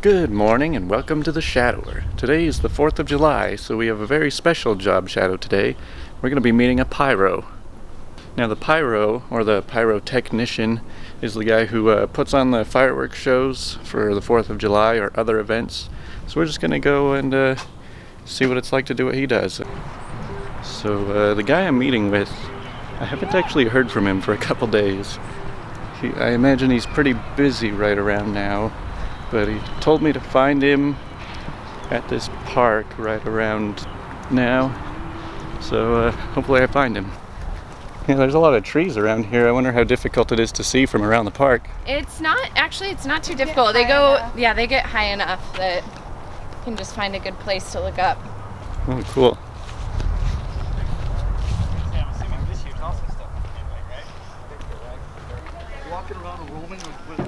Good morning and welcome to the Shadower. Today is the 4th of July, so we have a very special job shadow today. We're going to be meeting a pyro. Now the pyro, or the pyrotechnician, is the guy who puts on the firework shows for the 4th of July or other events. So we're just going to go and see what it's like to do what he does. So the guy I'm meeting with, I haven't actually heard from him for a couple days. I imagine he's pretty busy right around now. But he told me to find him at this park right around now. So hopefully I find him. Yeah, there's a lot of trees around here. I wonder how difficult it is to see from around the park. It's not too difficult. They get high enough that you can just find a good place to look up. Oh, cool.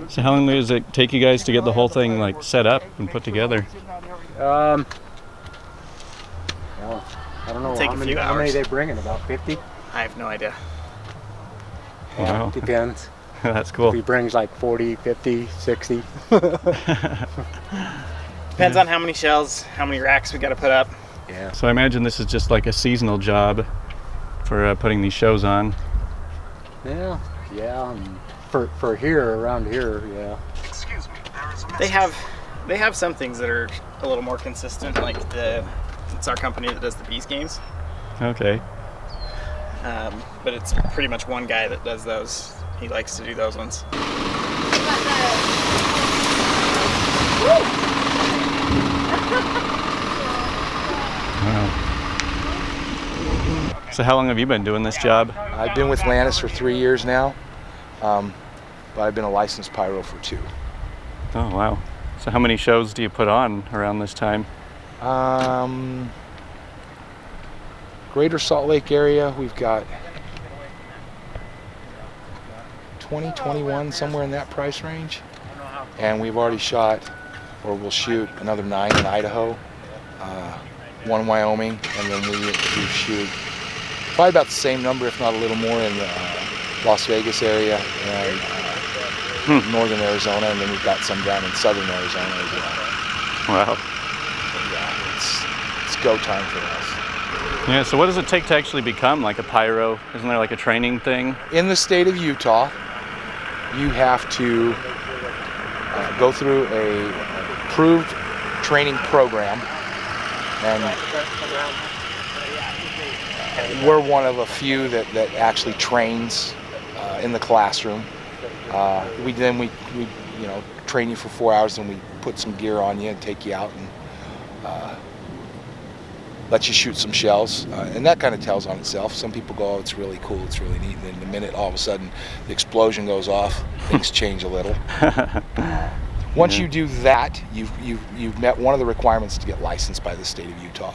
So how long does it take you guys to get the whole thing like set up and put together? Well, I don't know How many they bring in, about 50? I have no idea. Wow. Depends. That's cool. If he brings like 40, 50, 60. Depends on how many shells, how many racks we got to put up. Yeah. So I imagine this is just like a seasonal job for putting these shows on. Yeah. And for here, around here, yeah. Excuse me, there is a message. They have some things that are a little more consistent, like it's our company that does the Beast games. Okay. But it's pretty much one guy that does those. He likes to do those ones. Wow. So how long have you been doing this job? I've been with Lannis for 3 years now, but I've been a licensed pyro for 2. Oh, wow. So how many shows do you put on around this time? Greater Salt Lake area, we've got 20, 21, somewhere in that price range. And we've already shot, or we'll shoot, another 9 in Idaho, 1 in Wyoming, and then we shoot probably about the same number, if not a little more, in the Las Vegas area and northern Arizona, and then we've got some down in southern Arizona as well. Wow. Yeah, it's go time for us. Yeah, so what does it take to actually become like a pyro? Isn't there like a training thing? In the state of Utah, you have to go through a approved training program, and we're one of a few that actually trains in the classroom. We train you for 4 hours, and we put some gear on you and take you out and let you shoot some shells, and that kind of tells on itself. Some people go, oh, it's really cool, it's really neat, and then the minute all of a sudden the explosion goes off, things change a little. Once you do that, you've met one of the requirements to get licensed by the state of Utah.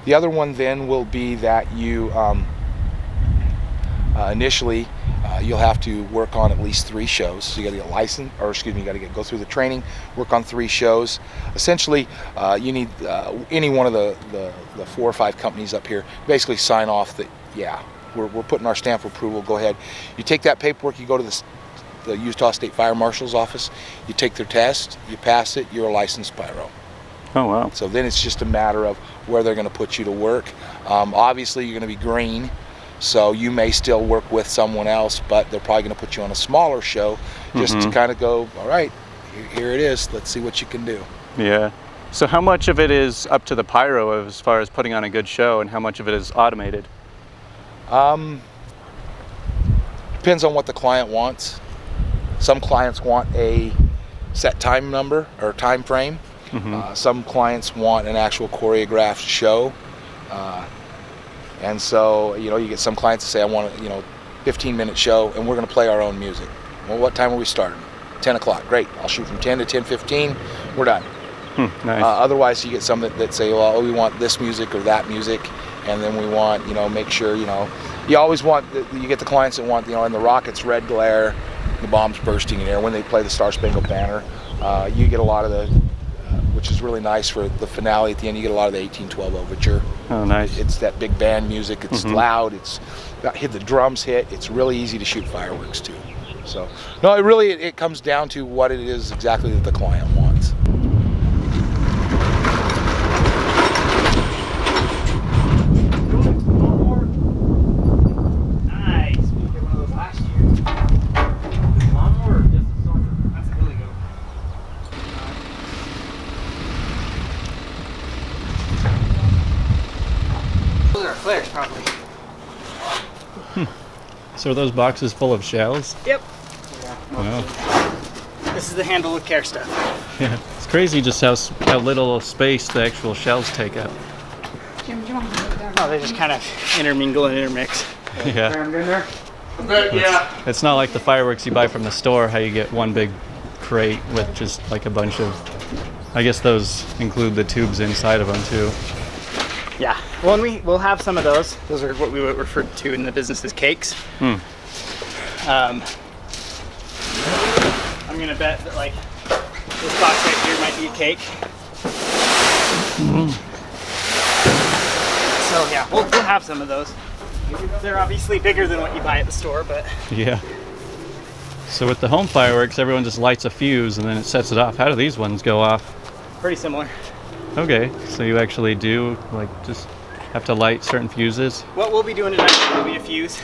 The other one then will be that you initially you'll have to work on at least 3 shows. So you got to get licensed, you got to go through the training, work on 3 shows. Essentially, you need any one of the 4 or 5 companies up here basically sign off that, yeah, we're putting our stamp of approval, go ahead. You take that paperwork, you go to the Utah State Fire Marshal's office, you take their test, you pass it, you're a licensed pyro. Oh, wow. So then it's just a matter of where they're going to put you to work. Obviously, you're going to be green, so you may still work with someone else, but they're probably going to put you on a smaller show just to kind of go, all right, here it is, let's see what you can do. Yeah. So how much of it is up to the pyro as far as putting on a good show, and how much of it is automated? Depends on what the client wants. Some clients want a set time number or time frame. Some clients want an actual choreographed show. And so, you get some clients that say, I want a 15-minute show, and we're going to play our own music. Well, what time are we starting? 10 o'clock. Great. I'll shoot from 10 to 10:15. We're done. Nice. Otherwise, you get some that say, well, we want this music or that music, and then we want, make sure, you always want, you get the clients that want, in the rockets, red glare, the bombs bursting in air. When they play the Star Spangled Banner, you get a lot of the, which is really nice for the finale at the end, you get a lot of the 1812 overture. Oh, nice. It's that big band music, it's loud, the drums hit, it's really easy to shoot fireworks too. So, no, it comes down to what it is exactly that the client wants. lights. Nice. We did one of those last year. This lawnmower or just the summer? That's a really good. Those are flares, probably. So are those boxes full of shells? Yep. Wow. This is the handle with care stuff. Yeah. It's crazy just how little space the actual shells take up. Oh, they just kind of intermingle and intermix. Yeah. Crammed in there? Yeah. It's not like the fireworks you buy from the store, how you get one big crate with just like a bunch of, I guess those include the tubes inside of them too. Yeah. Well, and we'll have some of those. Those are what we would refer to in the business as cakes. I'm gonna bet that like this box right here might be a cake. So yeah, we'll have some of those. They're obviously bigger than what you buy at the store, but Yeah. So with the home fireworks, everyone just lights a fuse and then it sets it off. How do these ones go off? pretty similar. Okay, so you actually do like just have to light certain fuses? What we'll be doing tonight will be a fuse.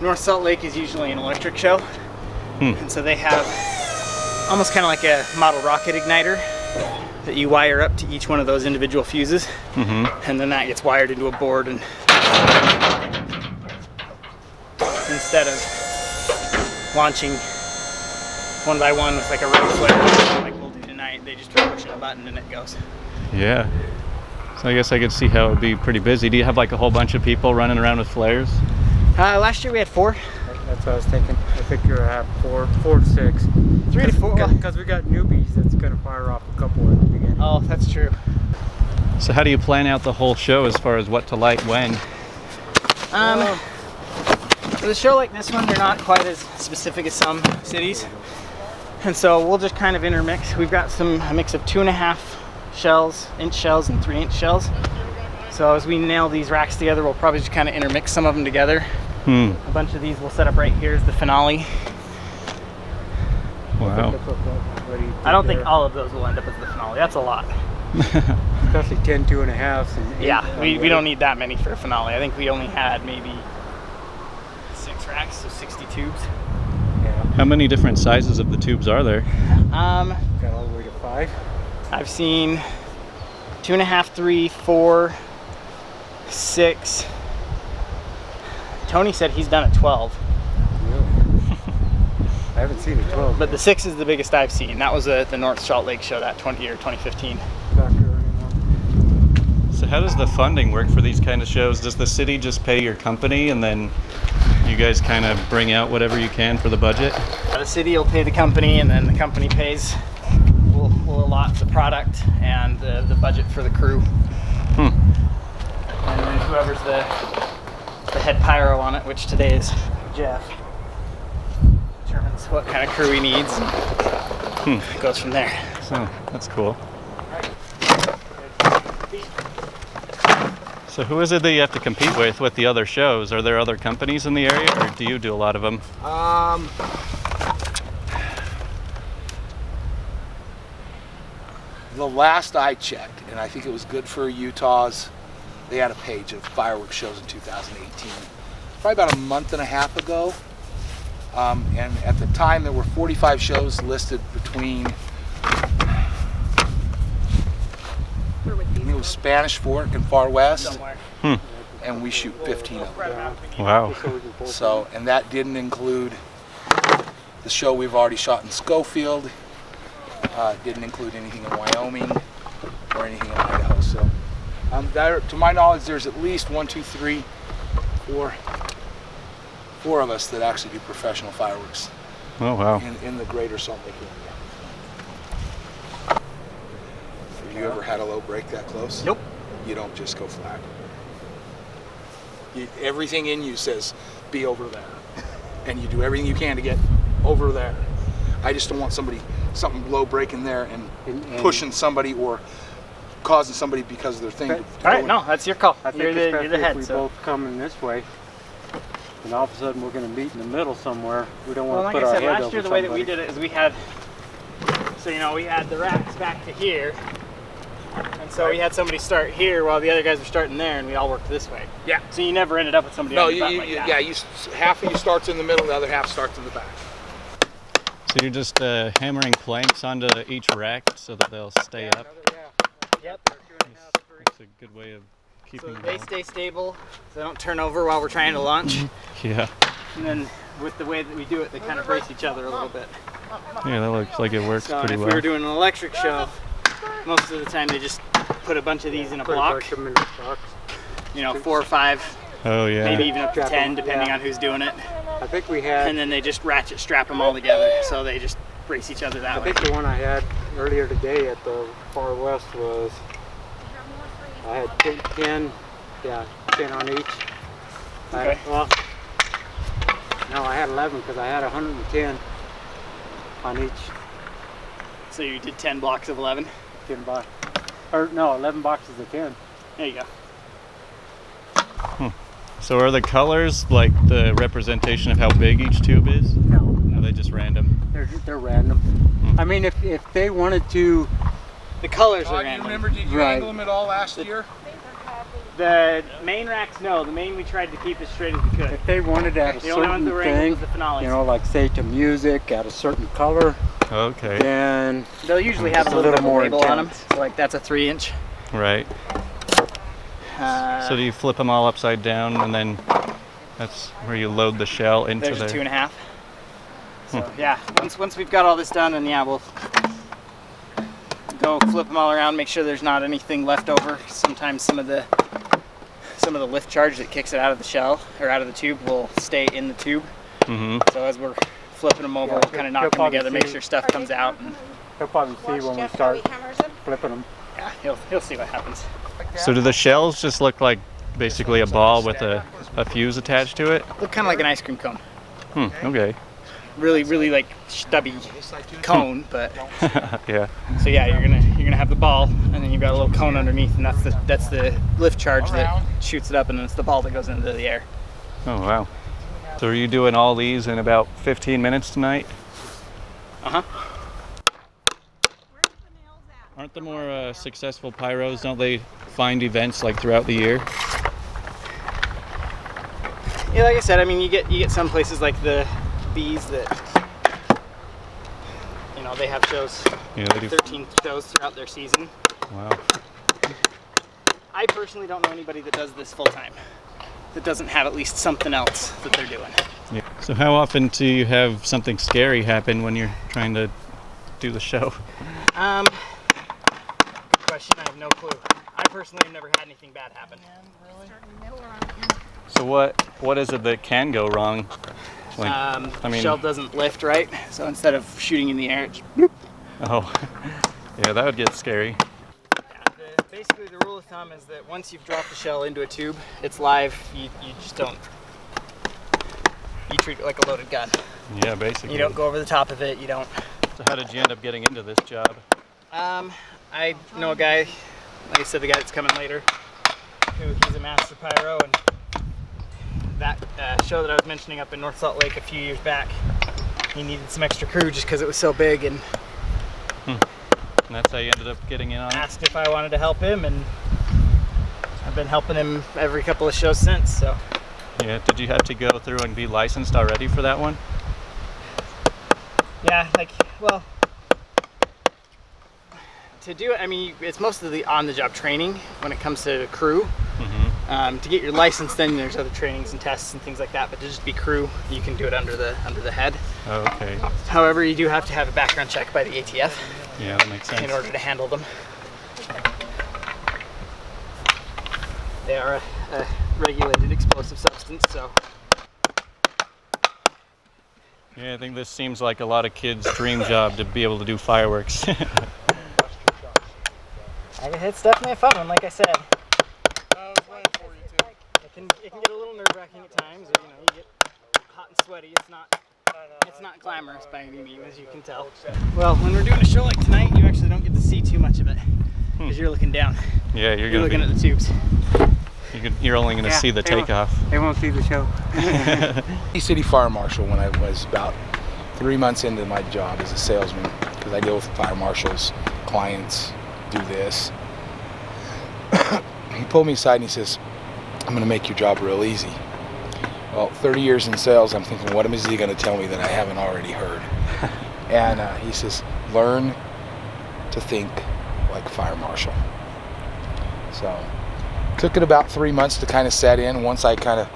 North Salt Lake is usually an electric show, and so they have almost kind of like a model rocket igniter that you wire up to each one of those individual fuses, and then that gets wired into a board, and instead of launching one by one with like a red flare like we'll do tonight, they just push a button and it goes. Yeah. So I guess I could see how it would be pretty busy. Do you have like a whole bunch of people running around with flares? Last year we had 4. That's what I was thinking. I think you're at 4 to 6. 3 to 4. Because we got newbies that's going to fire off a couple at the beginning. Oh, that's true. So how do you plan out the whole show as far as what to light when? With a show like this one, they're not quite as specific as some cities, and so we'll just kind of intermix. We've got a mix of 2.5 inch shells and 3-inch shells. So as we nail these racks together, we'll probably just kind of intermix some of them together. A bunch of these we'll set up right here as the finale. Wow. I don't think all of those will end up as the finale. That's a lot. Especially 10 2.5s. And 8. Yeah, we don't need that many for a finale. I think we only had maybe 6 racks, so 60 tubes. Yeah. How many different sizes of the tubes are there? Got all the way to 5. I've seen 2.5, 3, 4, 6. Tony said he's done a 12, Really? I haven't seen a 12. but the 6 is the biggest I've seen. That was at the North Salt Lake show that 2015. So how does the funding work for these kind of shows? Does the city just pay your company and then you guys kind of bring out whatever you can for the budget? The city will pay the company, and then the company pays. We'll allot the product and the budget for the crew. And then whoever's the head pyro on it, which today is Jeff, determines what kind of crew he needs. It goes from there. So that's cool. So who is it that you have to compete with the other shows? Are there other companies in the area, or do you do a lot of them? The last I checked, and I think it was good for Utah's, they had a page of fireworks shows in 2018. Probably about a month and a half ago. And at the time there were 45 shows listed between, I think it was Spanish Fork and Far West, Somewhere. and we shoot 15 of them. Wow. So, and that didn't include the show we've already shot in Schofield. Didn't include anything in Wyoming or anything in Idaho. So, to my knowledge, there's at least 4 of us that actually do professional fireworks Oh wow. in the greater Salt Lake area. Have you ever had a low break that close? Nope. You don't just go flat. Everything in you says, be over there. And you do everything you can to get over there. I just don't want something low breaking there and pushing somebody or causing somebody because of their thing. All right, no, that's your call. I think You're the especially head. if we So both coming this way. and all of a sudden we're going to meet in the middle somewhere. We don't Well, want like to put I our said, head last over year the way that we somebody. did it is we had, so you know, we had the racks back to here, and so we had somebody start here while the other guys were starting there, and we all worked this way. Yeah. So you never ended up with somebody No, on your butt like that. yeah, half of you starts in the middle, the other half starts in the back. So you're just hammering planks onto each rack so that they'll stay up? Yep. That's a good way of keeping So them they going. stay stable, so they don't turn over while we're trying to launch. Yeah. And then with the way that we do it, they kind of brace each other a little bit. Yeah, that looks like it works So pretty if well. we were doing an electric show, most of the time they just put a bunch of these in a block, Put them in the box. you know, 4 or 5, Oh yeah. maybe even up to 10, depending on who's doing it. I think we had. And then they just ratchet strap them all together, so they just brace each other that I way. think the one I had earlier today at the Far West was, I had 10 on each. Okay. No, I had 11 because I had 110 on each. So you did 10 blocks of 11. 10 box. Or no, 11 boxes of 10. There you go. So are the colors like the representation of how big each tube is? No, Are they just random? they're random. I mean, if they wanted to, The colors are Todd, you random. remember, did you Right. angle them at all last year? The main racks, no. The main we tried to keep as straight as we could. if they wanted to have a The only one certain that were angled thing, was the finales. you know, like say to music at a certain color, Okay. then They'll usually have It's a little bit more label on them. intense. So like that's a 3-inch. Right. So do you flip them all upside down and then that's where you load the shell into There's a there? 2.5. So yeah, once we've got all this done, then yeah, we'll go flip them all around, make sure there's not anything left over. Sometimes some of the lift charge that kicks it out of the shell or out of the tube will stay in the tube. Mm-hmm. So as we're flipping them over, Yeah, we'll kind of knock you'll them probably together, make see- sure stuff comes out. And, he'll probably see when we start flipping them. yeah, he'll see what happens. So do the shells just look like basically a ball with a fuse attached to it? Look kind of like an ice cream cone. Okay. Really like stubby cone, but Yeah. so yeah, you're gonna have the ball, and then you've got a little cone underneath, and that's the lift charge that shoots it up, and then it's the ball that goes into the air. Oh wow. So are you doing all these in about 15 minutes tonight? Uh huh. Aren't the more successful pyros, don't they find events like throughout the year? Yeah, like I said, I mean, you get some places like the Bees that, you know, they have shows, Yeah, they do. 13 shows throughout their season. Wow. I personally don't know anybody that does this full time, that doesn't have at least something else that they're doing. Yeah. So how often do you have something scary happen when you're trying to do the show? Question, I have no clue. I personally have never had anything bad happen. So what is it that can go wrong? Like, I mean, Shell doesn't lift right, so instead of shooting in the air, it just bloop. oh, yeah, that would get scary. Yeah, basically the rule of thumb is that once you've dropped the shell into a tube, it's live, you just don't, you treat it like a loaded gun. Yeah, basically. You don't go over the top of it, you don't. So how did you end up getting into this job? I know a guy, like I said, the guy that's coming later, he's a master pyro, and that show that I was mentioning up in North Salt Lake a few years back, he needed some extra crew just because it was so big, and And that's how you ended up getting in on it? asked if I wanted to help him, and I've been helping him every couple of shows since. So Yeah, did you have to go through and be licensed already for that one? yeah, like, well, to do it, I mean, it's most of the on-the-job training when it comes to crew. To get your license, then there's other trainings and tests and things like that. But to just be crew, you can do it under the head. Oh, okay. However, you do have to have a background check by the ATF Yeah, that makes sense. in order to handle them. They are a regulated explosive substance, so Yeah, I think this seems like a lot of kids' dream job to be able to do fireworks. it's definitely a fun one. Like I said, it can get a little nerve-wracking at times. You know, you get hot and sweaty. It's not glamorous by any means, as you can tell. Well, when we're doing a show like tonight, you actually don't get to see too much of it because you're looking down. Yeah, you're You're gonna looking be, at the tubes. You're only going to see the takeoff. They won't see the show. City Fire Marshal when I was about 3 months into my job as a salesman, because I deal with fire marshals, clients, do this. He pulled me aside and he says, I'm going to make your job real easy. Well, 30 years in sales, I'm thinking, what is he going to tell me that I haven't already heard? And he says, learn to think like a fire marshal. So, took it about 3 months to kind of set in. Once I kind of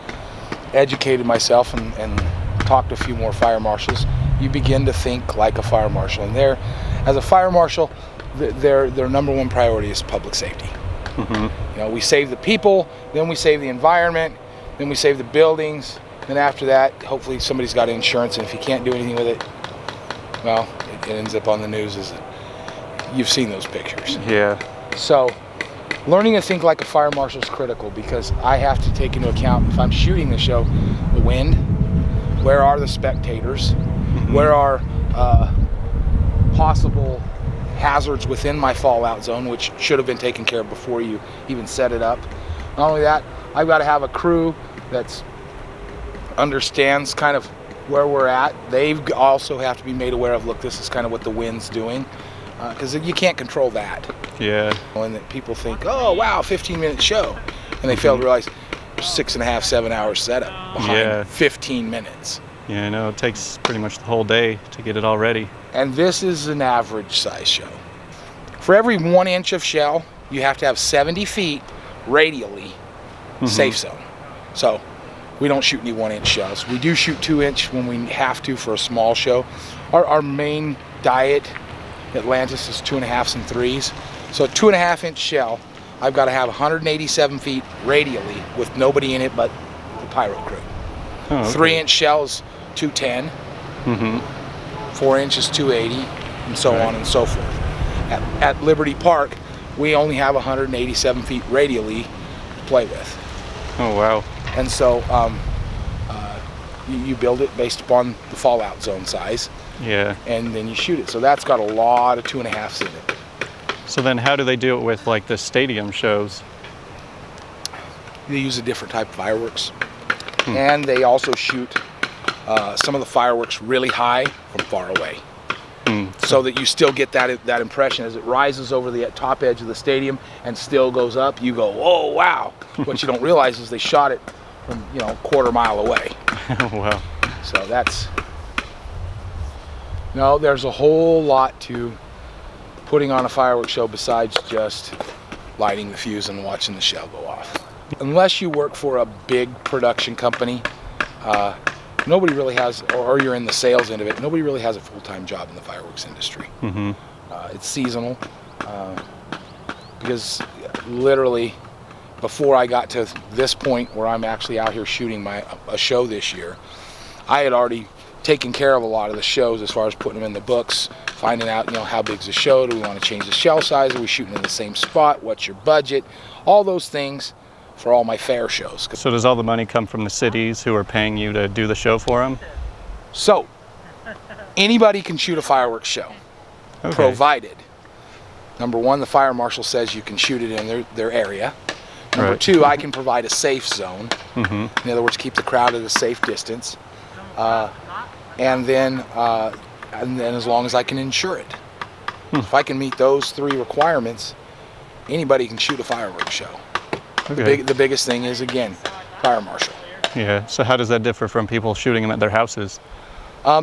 educated myself and talked to a few more fire marshals, you begin to think like a fire marshal. And there, as a fire marshal, their number one priority is public safety. You know, we save the people, then we save the environment, then we save the buildings, and after that, hopefully somebody's got insurance, and if you can't do anything with it, well, it ends up on the news. You've seen those pictures. Yeah. So, learning to think like a fire marshal is critical, because I have to take into account, if I'm shooting the show, the wind, where are the spectators, where are possible hazards within my fallout zone, which should have been taken care of before you even set it up. Not only that, I've got to have a crew that understands kind of where we're at. They also have to be made aware of, look, this is kind of what the wind's doing, because you can't control that. Yeah. And that people think, oh wow, 15-minute show, and they fail to realize 6.5, 7 hours setup behind 15 minutes. Yeah, I know, it takes pretty much the whole day to get it all ready. And this is an average size show. For every 1 inch of shell, you have to have 70 feet radially safe zone. So we don't shoot any 1 inch shells. We do shoot 2 inch when we have to for a small show. Our main diet, Atlantis, is 2.5s and 3s. So a 2.5 inch shell, I've got to have 187 feet radially with nobody in it but the Pyro Crew. Oh, okay. 3 inch shells, 210. 4 inches, 280, and so on and so forth. At Liberty Park, we only have 187 feet radially to play with. Oh, wow. And so you build it based upon the fallout zone size. Yeah. And then you shoot it. So that's got a lot of 2.5s in it. So then how do they do it with like the stadium shows? They use a different type of fireworks. And they also shoot some of the fireworks really high from far away. So that you still get that impression as it rises over the top edge of the stadium and still goes up. You go, oh wow! What you don't realize is they shot it from a quarter mile away. Wow. So there's a whole lot to putting on a fireworks show besides just lighting the fuse and watching the shell go off. Unless you work for a big production company, nobody really has, or you're in the sales end of it, nobody really has a full-time job in the fireworks industry. It's seasonal, because literally before I got to this point where I'm actually out here shooting a show this year, I had already taken care of a lot of the shows as far as putting them in the books, finding out how big's the show, do we want to change the shell size, are we shooting in the same spot, what's your budget, all those things for all my fair shows. So does all the money come from the cities who are paying you to do the show for them? So, anybody can shoot a fireworks show, provided, number one, the fire marshal says you can shoot it in their area. Number two, I can provide a safe zone. In other words, keep the crowd at a safe distance. And then as long as I can insure it. If I can meet those three requirements, anybody can shoot a fireworks show. The biggest thing is, again, fire marshal. Yeah, so how does that differ from people shooting them at their houses?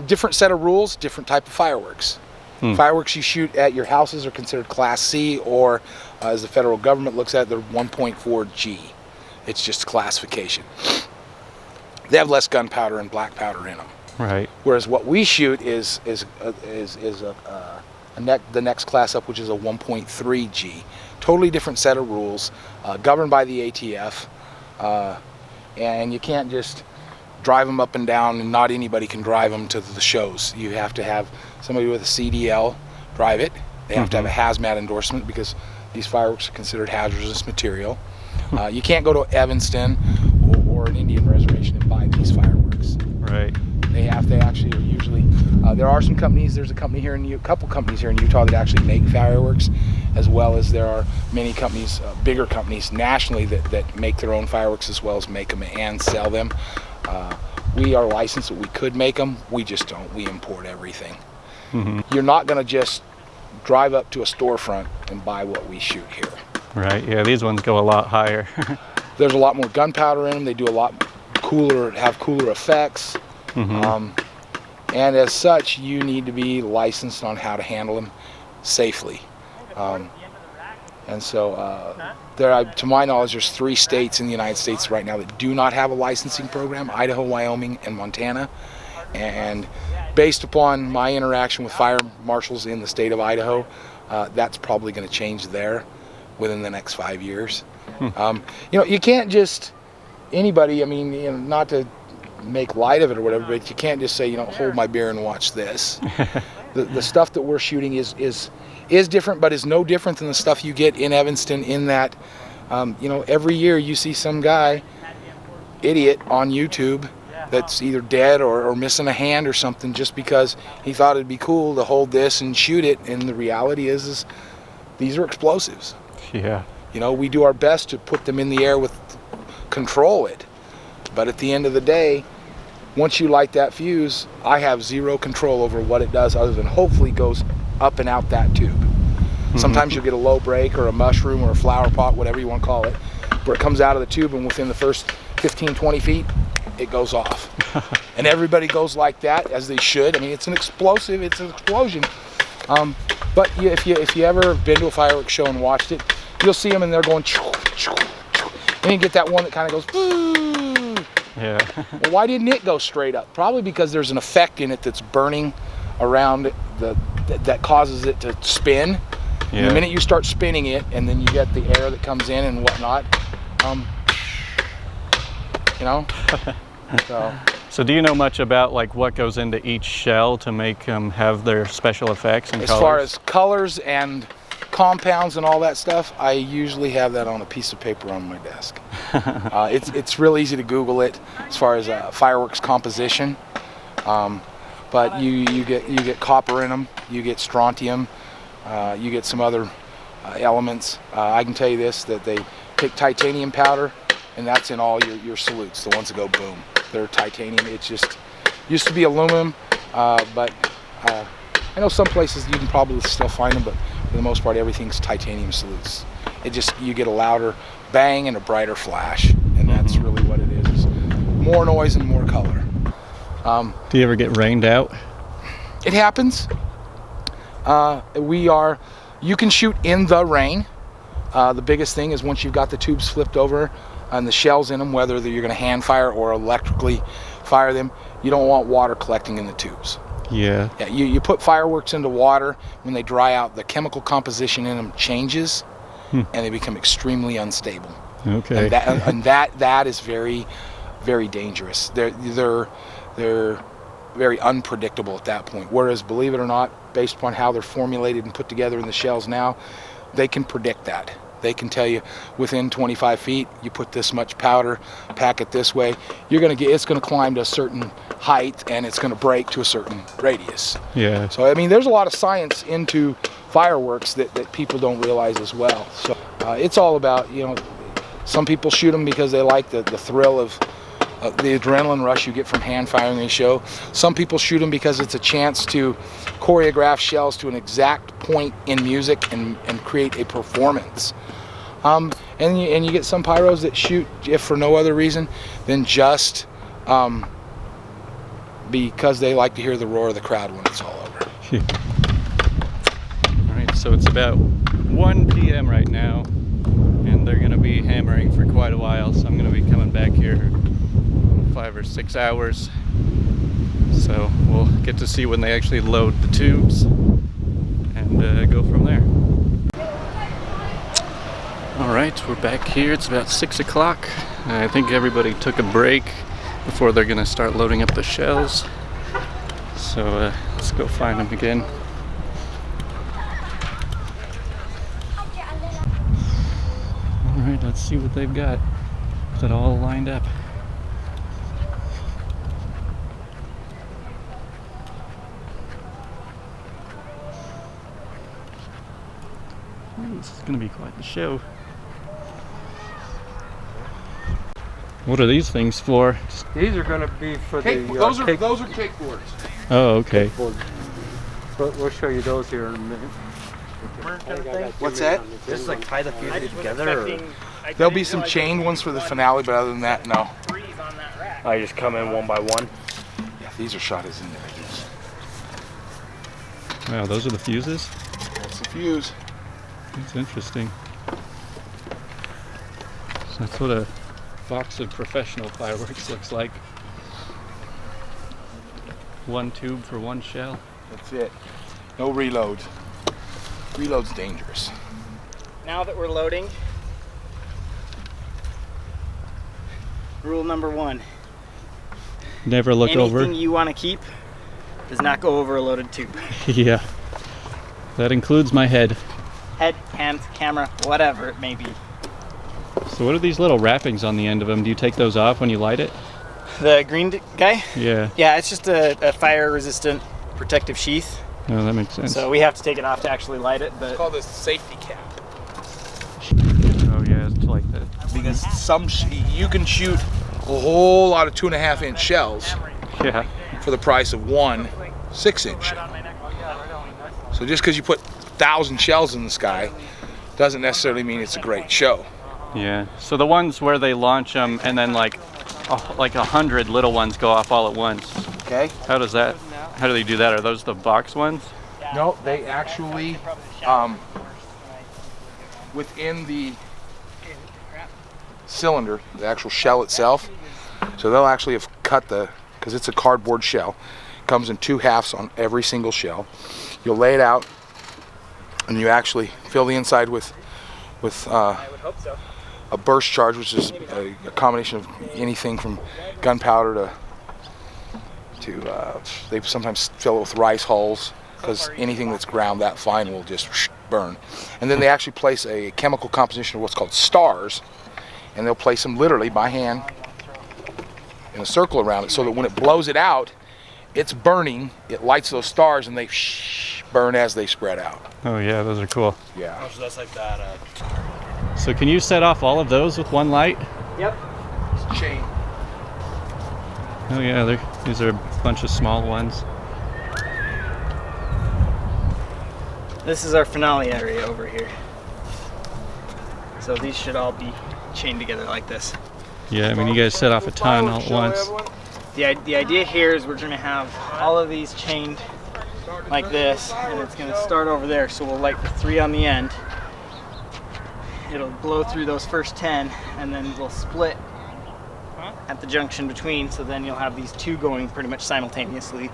Different set of rules, different type of fireworks. Fireworks you shoot at your houses are considered Class C, or as the federal government looks at it, they're 1.4 G. It's just classification. They have less gunpowder and black powder in them. Right. Whereas what we shoot is the next class up, which is a 1.3 G. Totally different set of rules, governed by the ATF, and you can't just drive them up and down, and not anybody can drive them to the shows. You have to have somebody with a CDL drive it. They have to have a hazmat endorsement, because these fireworks are considered hazardous material. You can't go to Evanston or an Indian reservation and buy these fireworks. Right. They actually are usually There are some companies. There's a couple companies here in Utah that actually make fireworks, as well as there are many companies, bigger companies nationally that make their own fireworks as well as make them and sell them. We are licensed. We could make them. We just don't. We import everything. You're not going to just drive up to a storefront and buy what we shoot here. Right, yeah, these ones go a lot higher. There's a lot more gunpowder in them. They do a lot cooler, have cooler effects. And as such, you need to be licensed on how to handle them safely. And so, to my knowledge, there's 3 states in the United States right now that do not have a licensing program: Idaho, Wyoming, and Montana. And based upon my interaction with fire marshals in the state of Idaho, that's probably going to change there within the next 5 years. You can't just, anybody, I mean, not to make light of it or whatever, but you can't just say, hold my beer and watch this. The stuff that we're shooting is different, but is no different than the stuff you get in Evanston, in that, every year you see some guy, idiot, on YouTube that's either dead or missing a hand or something, just because he thought it'd be cool to hold this and shoot it. And the reality is these are explosives. Yeah. We do our best to put them in the air control it. But at the end of the day, once you light that fuse, I have zero control over what it does, other than hopefully goes up and out that tube. Sometimes you'll get a low break or a mushroom or a flower pot, whatever you want to call it, where it comes out of the tube, and within the first 15, 20 feet, it goes off. And everybody goes like that, as they should. I mean, it's an explosive, it's an explosion. But if you ever been to a fireworks show and watched it, you'll see them and they're going, choo, choo, choo. And you get that one that kind of goes, boo. Yeah. Well, why didn't it go straight up? Probably because there's an effect in it that's burning around that causes it to spin. Yeah. And the minute you start spinning it, and then you get the air that comes in and whatnot, So do you know much about what goes into each shell to make them have their special effects and as colors? far as colors and compounds and all that stuff, I usually have that on a piece of paper on my desk. It's real easy to Google it as far as fireworks composition. But you get copper in them, you get strontium, you get some other elements. I can tell you this, that they take titanium powder, and that's in all your salutes, the ones that go boom. They're titanium. It's just used to be aluminum, but I know some places you can probably still find them, but for the most part, everything's titanium salutes. You get a louder bang and a brighter flash, and that's really what it is more noise and more color. Do you ever get rained out? It happens. You can shoot in the rain. The biggest thing is once you've got the tubes flipped over and the shells in them, whether you're going to hand fire or electrically fire them, you don't want water collecting in the tubes. Yeah. Yeah, you put fireworks into water, when they dry out, the chemical composition in them changes, and they become extremely unstable. Okay. And that is very, very dangerous. They're very unpredictable at that point. Whereas, believe it or not, based upon how they're formulated and put together in the shells now, they can predict that. They can tell you within 25 feet, you put this much powder, pack it this way, it's going to climb to a certain height, and it's going to break to a certain radius. Yeah. So I mean, there's a lot of science into fireworks that people don't realize as well. So it's all about, some people shoot them because they like the thrill of the adrenaline rush you get from hand firing a show. Some people shoot them because it's a chance to choreograph shells to an exact point in music and create a performance. And you get some pyros that shoot, if for no other reason than just because they like to hear the roar of the crowd when it's all over. All right, so it's about 1 p.m. right now, and they're going to be hammering for quite a while, so I'm going to be coming back here 5 or 6 hours. So we'll get to see when they actually load the tubes and go from there. Alright, we're back here. It's about 6 o'clock. I think everybody took a break before they're going to start loading up the shells. So let's go find them again. Alright, let's see what they've got. Is it all lined up? Ooh, this is gonna be quite the show. What are these things for? These are going to be for the those are cakeboards. Oh, okay. We'll show you those here in a minute. What's that? Just like tie the fuses together, or There'll be some chained ones for the finale, but other than that, no. I just come in one by one. Yeah, these are shot as individuals. Wow, those are the fuses? That's the fuse. That's interesting. So that's what a box of professional fireworks looks like. One tube for one shell. That's it. No reload. Reload's dangerous. Now that we're loading, rule number 1. Never look over. Anything you want to keep does not go over a loaded tube. Yeah. That includes my head. Head, hands, camera, whatever it may be. So what are these little wrappings on the end of them? Do you take those off when you light it? The green guy? Yeah. Yeah, it's just a fire-resistant protective sheath. Oh, that makes sense. So we have to take it off to actually light it. But It's called a safety cap. Oh yeah, it's like that. Because you can shoot a whole lot of 2.5-inch shells Yeah. for the price of one 6-inch shell. So just because you put 1,000 shells in the sky doesn't necessarily mean it's a great show. Yeah. So the ones where they launch them and then like 100 little ones go off all at once. Okay. How do they do that? Are those the box ones? No, they actually, within the cylinder, the actual shell itself, so they'll actually have cut because it's a cardboard shell, comes in 2 halves on every single shell. You'll lay it out, and you actually fill the inside with I would hope so. a burst charge, which is a combination of anything from gunpowder to they sometimes fill it with rice hulls, because anything that's ground that fine will just burn. And then they actually place a chemical composition of what's called stars, and they'll place them literally by hand in a circle around it, so that when it blows it out, it's burning, it lights those stars, and they burn as they spread out. Oh yeah, those are cool. Yeah. so that's like that. So can you set off all of those with one light? Yep. Chain. Oh yeah, these are a bunch of small ones. This is our finale area over here. So these should all be chained together like this. Yeah, I mean you guys set off a ton all at once. The idea here is we're going to have all of these chained like this, and it's going to start over there. So we'll light the 3 on the end. It'll blow through those first 10, and then we'll split at the junction between. So then you'll have these 2 going pretty much simultaneously.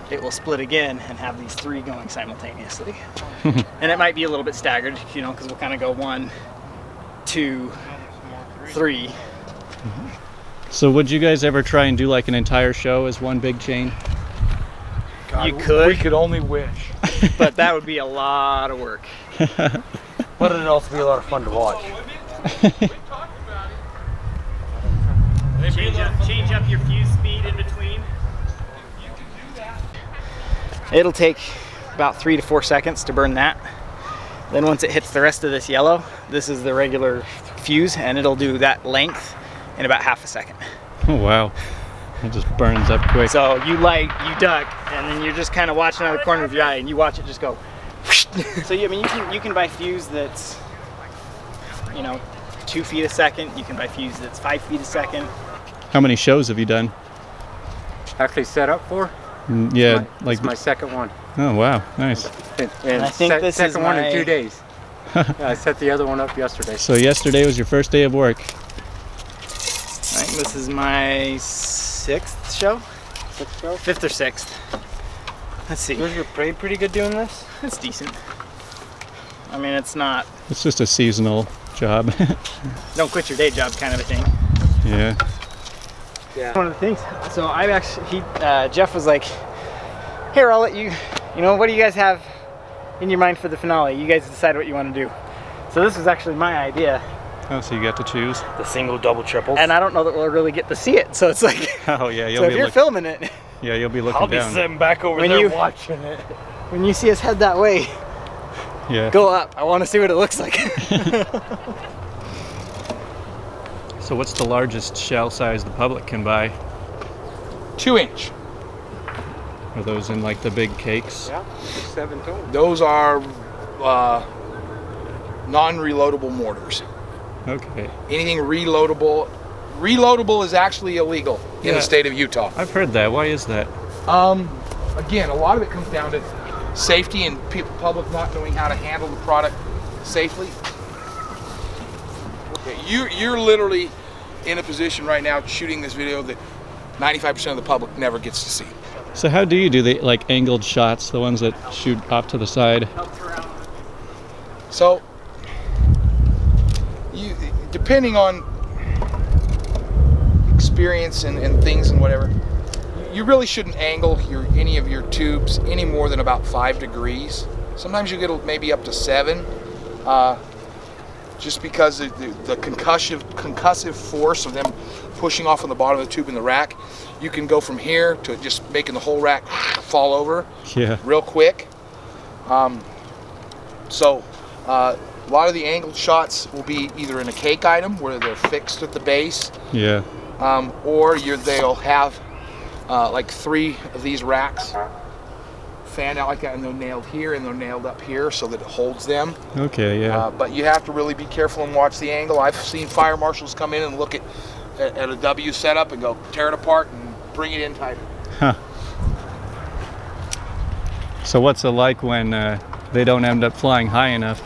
It will split again and have these 3 going simultaneously. And it might be a little bit staggered, you know, because we'll kind of go 1, 2, 3. So would you guys ever try and do like an entire show as one big chain? God, You could. We could only wish. But that would be a lot of work. But it'd also be a lot of fun to watch. Change up your fuse speed in between. It'll take about 3 to 4 seconds to burn that. Then once it hits the rest of this yellow, this is the regular fuse, and it'll do that length in about half a second. Oh wow, it just burns up quick. So you light, you duck, and then you're just kind of watching out of the corner of your eye, and you watch it just go. So I mean, you can buy fuse that's, you know, 2 feet a second. You can buy fuse that's 5 feet a second. How many shows have you done? Actually set up for? Yeah, It's my second one. Oh wow, nice. And I think this is second one my- in 2 days. Yeah, I set the other one up yesterday. So yesterday was your first day of work. I think this is my 6th show? 6th show? 5th or 6th. Let's see. You get paid pretty good doing this? It's decent. I mean, it's not It's just a seasonal job. don't quit your day job kind of a thing. Yeah. Yeah. One of the things. So I actually, Jeff was like, "Here, I'll let you. You know, what do you guys have in your mind for the finale? You guys decide what you want to do." So this was actually my idea, Oh, so you got to choose. The single, double, triples. and I don't know that we'll really get to see it. So it's like, Oh yeah, you'll so if be you're filming it, yeah, you'll be looking I'll be down. sitting back over When there you- watching it. when you see us head that way, Yeah. Go up. I want to see what it looks like. So what's the largest shell size the public can buy? 2-inch. Are those in like the big cakes? Yeah, 7 tons. Those are non-reloadable mortars. Okay. Anything reloadable is actually illegal in Yeah. the state of Utah. I've heard that. Why is that? Again, a lot of it comes down to safety and public not knowing how to handle the product safely. Okay, you're literally in a position right now shooting this video that 95% of the public never gets to see. So how do you do the like angled shots, the ones that shoot off to the side? So, depending on experience and things and whatever, you really shouldn't angle any of your tubes any more than about 5 degrees. Sometimes you get maybe up to 7, just because the concussive force of them pushing off on the bottom of the tube in the rack. You can go from here to just making the whole rack fall over real quick. So a lot of the angled shots will be either in a cake item where they're fixed at the base, or they'll have like 3 of these racks fanned out like that, and they're nailed here and they're nailed up here so that it holds them. Okay, yeah. But you have to really be careful and watch the angle. I've seen fire marshals come in and look at a W setup and go tear it apart and bring it in tighter. Huh. So what's it like when they don't end up flying high enough?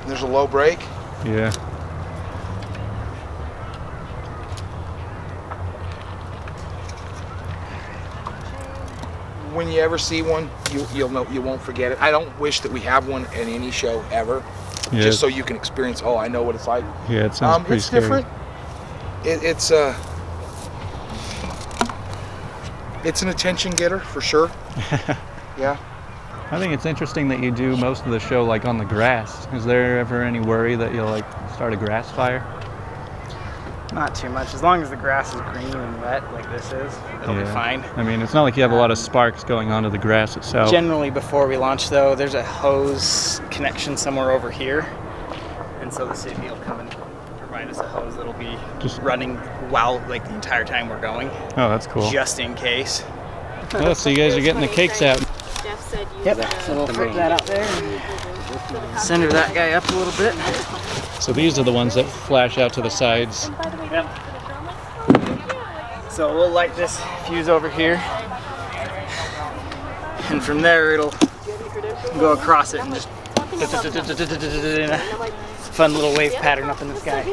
There's a low break. Yeah. When you ever see one, you'll know, you won't forget it. I don't wish that we have one at any show ever, just so you can experience. Oh, I know what it's like. Yeah, it sounds pretty it's scary. different. It's an attention getter for sure. Yeah. I think it's interesting that you do most of the show like on the grass. Is there ever any worry that you'll like start a grass fire? Not too much. As long as the grass is green and wet like this is, it'll be fine. I mean, it's not like you have a lot of sparks going onto the grass itself. Generally, before we launch, though, there's a hose connection somewhere over here, and so the city will come and provide us a hose that'll be just running while, like, the entire time we're going. Oh, that's cool. Just in case. Oh, so you guys are getting the cakes out. Jeff said use Yep. So we'll flip that out there and center that guy up a little bit. So these are the ones that flash out to the sides. Yep. So we'll light this fuse over here, and from there it'll go across it and just in a fun little wave pattern up in the sky.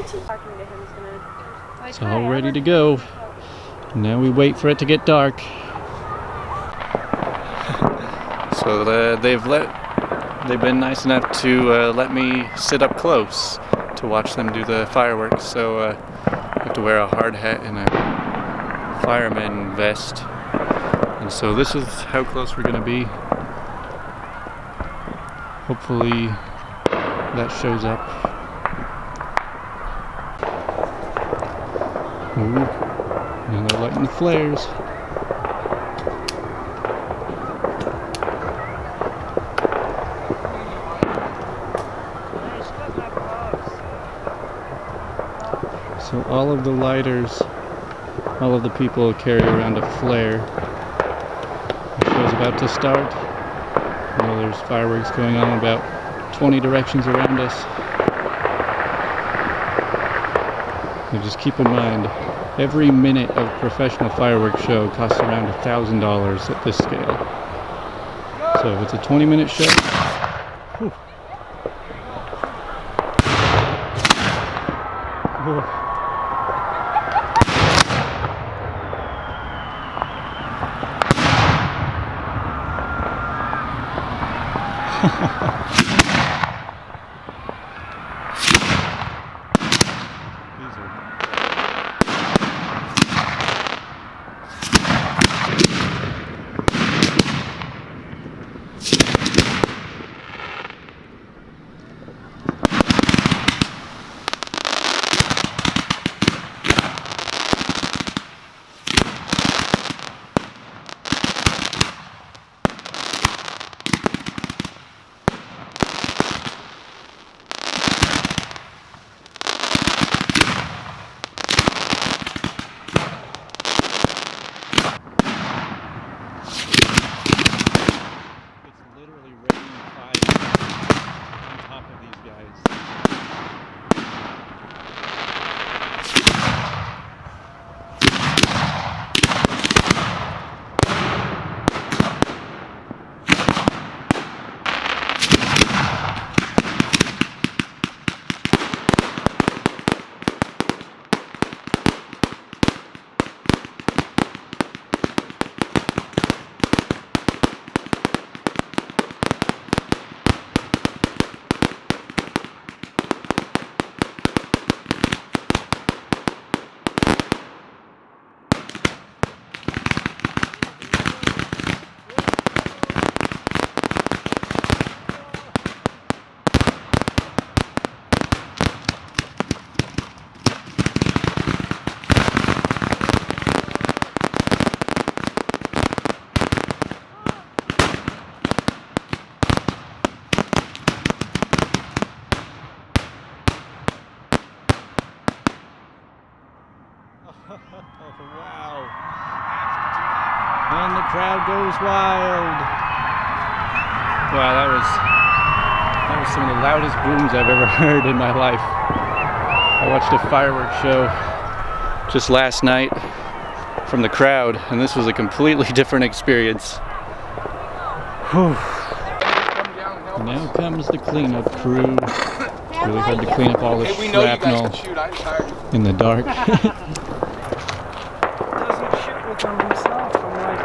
It's all ready to go. Now we wait for it to get dark. So they've been nice enough to let me sit up close to watch them do the fireworks. So I have to wear a hard hat and a fireman vest. And so this is how close we're going to be. Hopefully that shows up. Ooh, and they're lighting the flares. So all of the lighters, all of the people carry around a flare. The show's about to start. Well, there's fireworks going on about 20 directions around us. And just keep in mind, every minute of professional fireworks show costs around $1,000 at this scale. So if it's a 20-minute show, whew. Whew. crowd goes wild. Wow, that was some of the loudest booms I've ever heard in my life. I watched a fireworks show just last night from the crowd, and this was a completely different experience. Whew. Now comes the cleanup crew. It's really hard to clean up all the shrapnel in the dark.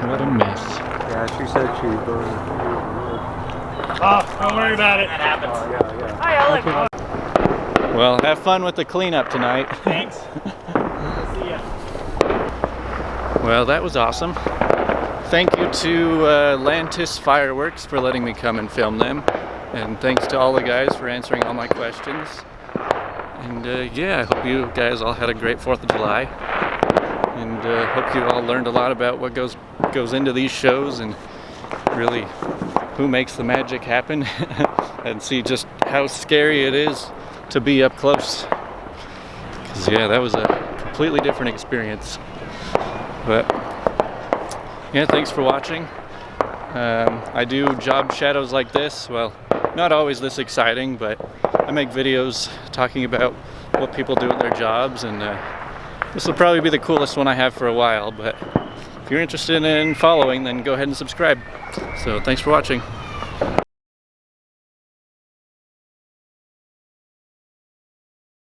What a mess. Yeah, she said she burned. Oh, don't worry about it. That happens. Well, have fun with the cleanup tonight. Thanks. See ya. Well, that was awesome. Thank you to Lantis Fireworks for letting me come and film them. And thanks to all the guys for answering all my questions. And yeah, I hope you guys all had a great 4th of July. And hope you all learned a lot about what goes into these shows and really who makes the magic happen and see just how scary it is to be up close. Because yeah, that was a completely different experience. But yeah, thanks for watching. I do job shadows like this. Well, not always this exciting, but I make videos talking about what people do at their jobs, and this will probably be the coolest one I have for a while. But if you're interested in following, then go ahead and subscribe. So thanks for watching.